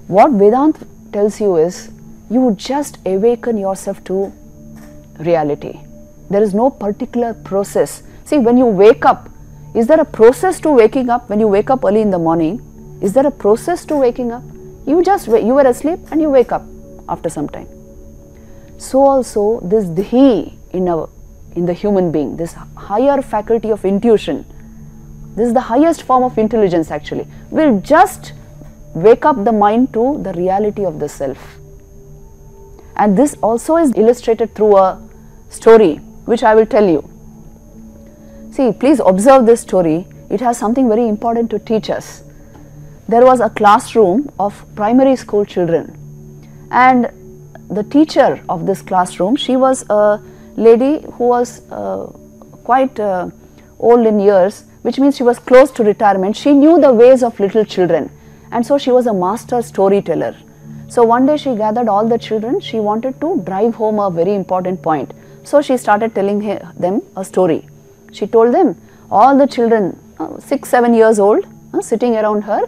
What Vedanta tells you is, you just awaken yourself to reality. There is no particular process. See, when you wake up, is there a process to waking up? When you wake up early in the morning, is there a process to waking up? You were asleep and you wake up after some time. So also this dhi in the human being, this higher faculty of intuition, this is the highest form of intelligence actually, will just wake up the mind to the reality of the self. And this also is illustrated through a story which I will tell you. See, please observe this story. It has something very important to teach us. There was a classroom of primary school children, and the teacher of this classroom, she was a lady who was quite old in years, which means she was close to retirement. She knew the ways of little children, and so she was a master storyteller. So one day she gathered all the children. She wanted to drive home a very important point. So she started telling them a story. She told them, all the children, 6-7 years old, sitting around her,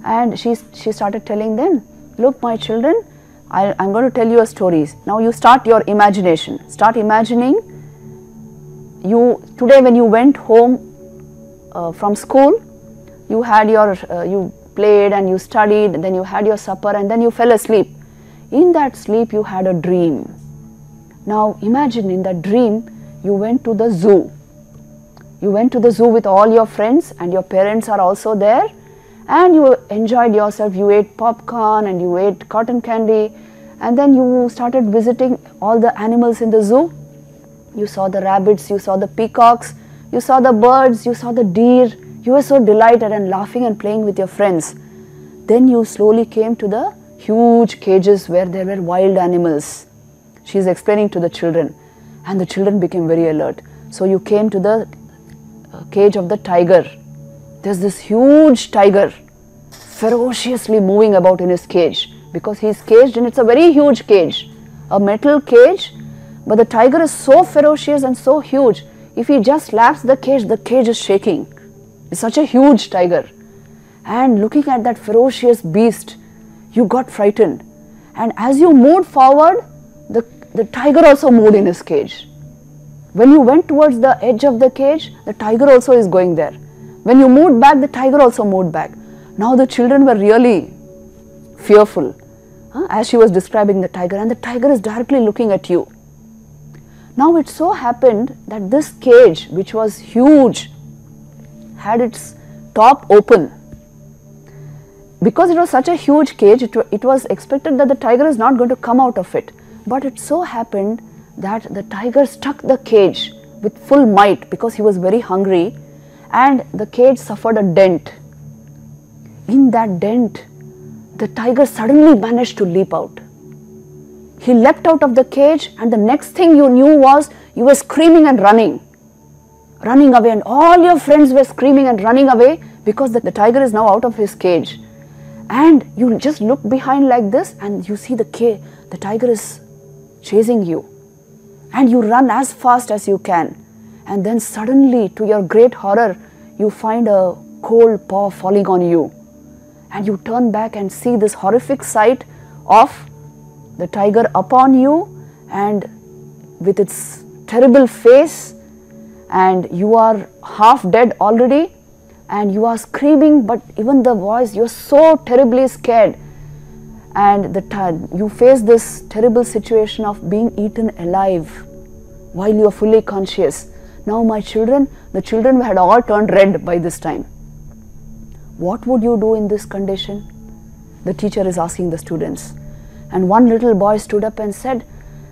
and she started telling them, look my children, I'm going to tell you a story. Now you start your imagination. Start imagining today when you went home from school, you had you played and you studied, and then you had your supper, and then you fell asleep. In that sleep you had a dream. Now imagine in that dream you went to the zoo. You went to the zoo with all your friends and your parents are also there, and you enjoyed yourself. You ate popcorn and you ate cotton candy, and then you started visiting all the animals in the zoo. You saw the rabbits, you saw the peacocks, you saw the birds, you saw the deer. You were so delighted and laughing and playing with your friends. Then you slowly came to the huge cages where there were wild animals. She is explaining to the children, and the children became very alert. So you came to the cage of the tiger. There's this huge tiger ferociously moving about in his cage, because he is caged and it's a very huge cage, a metal cage, but the tiger is so ferocious and so huge. If he just slaps the cage is shaking. It's such a huge tiger. And looking at that ferocious beast, you got frightened. And as you moved forward, the tiger also moved in his cage. When you went towards the edge of the cage, the tiger also is going there. When you moved back, the tiger also moved back. Now the children were really fearful as she was describing the tiger, and the tiger is directly looking at you. Now it so happened that this cage, which was huge, had its top open. Because it was such a huge cage, it was expected that the tiger is not going to come out of it. But it so happened that the tiger struck the cage with full might because he was very hungry, and the cage suffered a dent. In that dent, the tiger suddenly managed to leap out. He leapt out of the cage, and the next thing you knew was you were screaming and running away, and all your friends were screaming and running away because the tiger is now out of his cage. And you just look behind like this, and you see the tiger is chasing you, and you run as fast as you can, and then suddenly, to your great horror, you find a cold paw falling on you, and you turn back and see this horrific sight of the tiger upon you and with its terrible face, and you are half dead already, and you are screaming, but even the voice, you are so terribly scared, and you face this terrible situation of being eaten alive while you are fully conscious. Now my children, the children had all turned red by this time. What would you do in this condition? The teacher is asking the students. And one little boy stood up and said,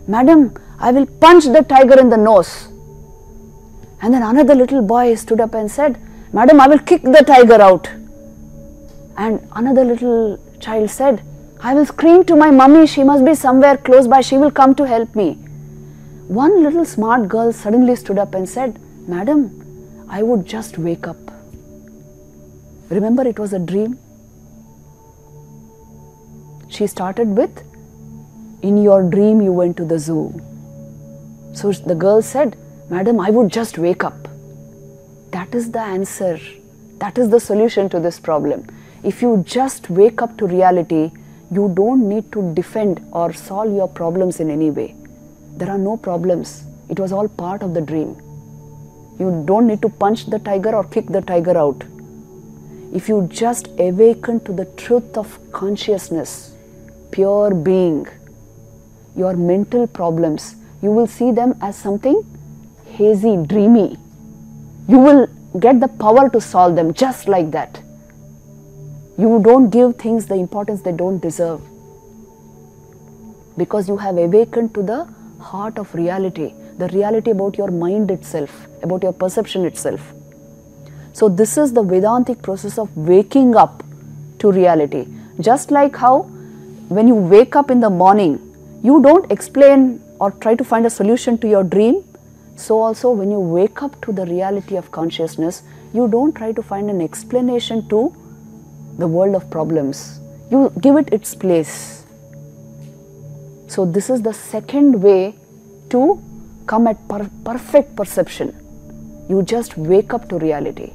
Madam, I will punch the tiger in the nose. And then another little boy stood up and said, Madam, I will kick the tiger out. And another little child said, I will scream to my mummy, she must be somewhere close by, she will come to help me. One little smart girl suddenly stood up and said, Madam, I would just wake up. Remember, it was a dream. She started with, in your dream you went to the zoo. So the girl said, Madam, I would just wake up. That is the answer. That is the solution to this problem. If you just wake up to reality, You don't need to defend or solve your problems in any way. There are no problems. It was all part of the dream. You don't need to punch the tiger or kick the tiger out. If you just awaken to the truth of consciousness, pure being, your mental problems, you will see them as something hazy, dreamy. You will get the power to solve them just like that. You don't give things the importance they don't deserve, because you have awakened to the heart of reality, the reality about your mind itself, about your perception itself. So this is the Vedantic process of waking up to reality. Just like how when you wake up in the morning, you don't explain or try to find a solution to your dream. So also when you wake up to the reality of consciousness, you don't try to find an explanation to the world of problems. You give it its place. So this is the second way to come at perfect perception. You just wake up to reality.